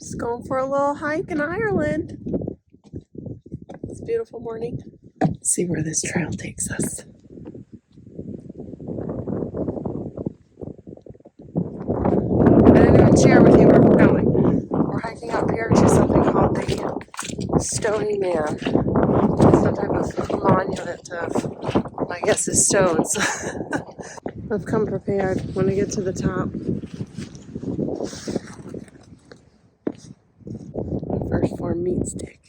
Just going for a little hike in Ireland. It's a beautiful morning. Let's see where this trail takes us. I didn't even share with you where we're going. We're hiking up here to something called the Stony Man. Some type of monument of, I guess, is stones. I've come prepared when I get to the top. First for meat stick.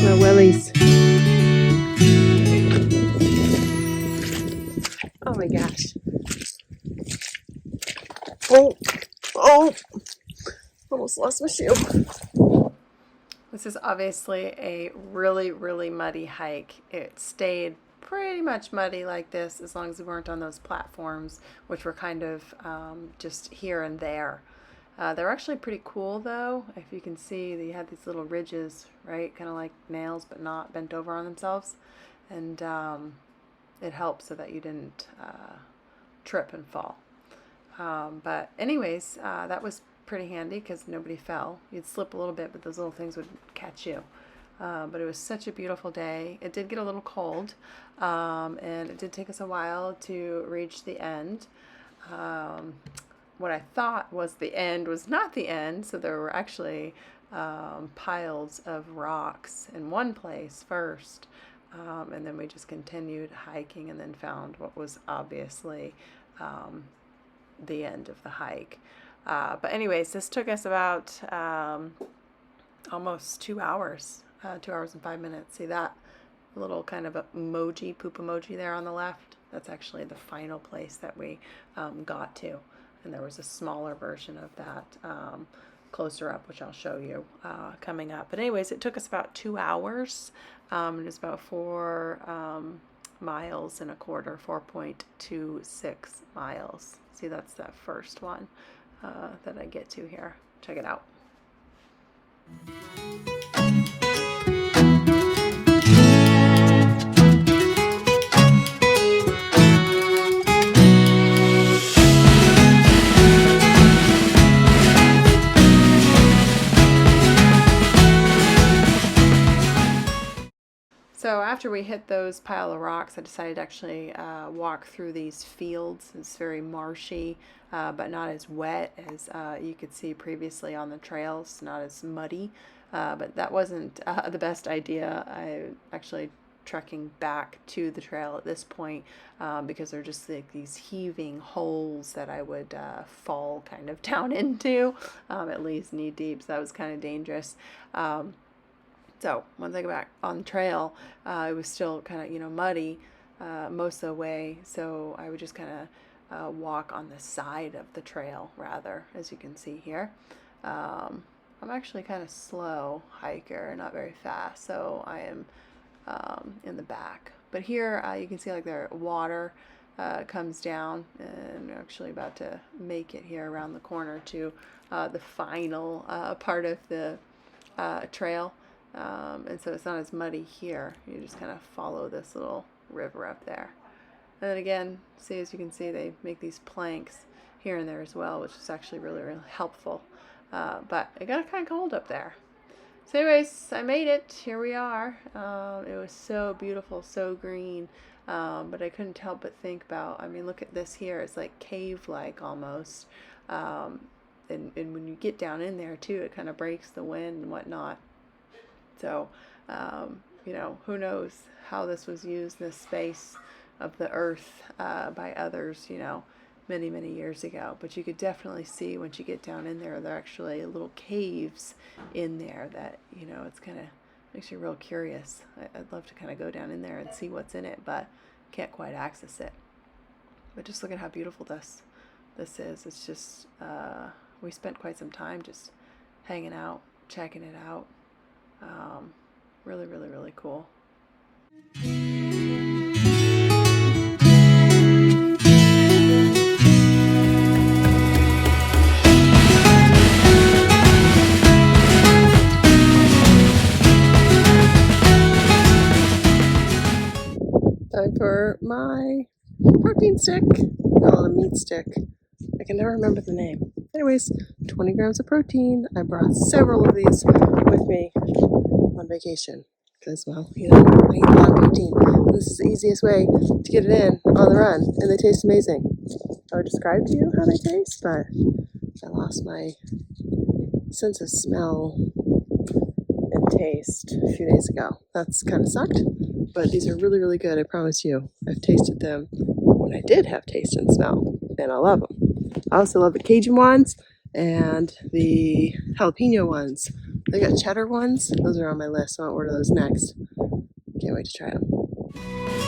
My willies. Oh my gosh. Oh, almost lost my shoe. This is obviously a really, really muddy hike. It stayed pretty much muddy like this as long as we weren't on those platforms, which were kind of just here and there. They're actually pretty cool though. If you can see, they had these little ridges, right? Kind of like nails, but not bent over on themselves. And it helps so that you didn't trip and fall. But anyways, that was pretty handy because nobody fell. You'd slip a little bit, but those little things would catch you. But it was such a beautiful day. It did get a little cold, and it did take us a while to reach the end. What I thought was the end was not the end, so there were actually piles of rocks in one place first, and then we just continued hiking and then found what was obviously the end of the hike. But anyways, this took us about almost 2 hours, 2 hours and 5 minutes. See that little kind of emoji, poop emoji there on the left? That's actually the final place that we got to. And there was a smaller version of that closer up, which I'll show you coming up. But anyways, it took us about 2 hours. It was about 4 miles and a quarter, 4.26 miles. See, that's that first one that I get to here. Check it out. So after we hit those pile of rocks, I decided to actually walk through these fields. It's very marshy, but not as wet as you could see previously on the trails, not as muddy. But that wasn't the best idea. I actually trekking back to the trail at this point because they're just like these heaving holes that I would fall kind of down into, at least knee deep. So that was kind of dangerous. So once I got back on the trail, it was still kind of, muddy most of the way. So I would just kind of walk on the side of the trail rather, as you can see here. I'm actually kind of slow hiker, not very fast. So I am in the back. But here you can see like the water comes down, and we're actually about to make it here around the corner to the final part of the trail. And so it's not as muddy here. You just kind of follow this little river up there. And then again, see, as you can see, they make these planks here and there as well, which is actually really, really helpful. But it got kind of cold up there. So anyways, I made it. Here we are. It was so beautiful, so green. But I couldn't help but think about, look at this here. It's like cave-like almost. And when you get down in there too, it kind of breaks the wind and whatnot. So, who knows how this was used, this space of the earth by others, you know, many, many years ago. But you could definitely see once you get down in there, there are actually little caves in there that, you know, it's kind of makes you real curious. I'd love to kind of go down in there and see what's in it, but can't quite access it. But just look at how beautiful this is. It's just, we spent quite some time just hanging out, checking it out. Really, really, really cool. Time for my protein stick. I call it a meat stick. I can never remember the name. Anyways, 20 grams of protein. I brought several of these with me on vacation because, well, you know, I eat a lot of protein. This is the easiest way to get it in on the run, and they taste amazing. I would describe to you how they taste, but I lost my sense of smell and taste a few days ago. That's kind of sucked, but these are really, really good. I promise you. I've tasted them when I did have taste and smell, and I love them. I also love the Cajun ones and the jalapeno ones. They got cheddar ones. Those are on my list, so I'll order those next. Can't wait to try them.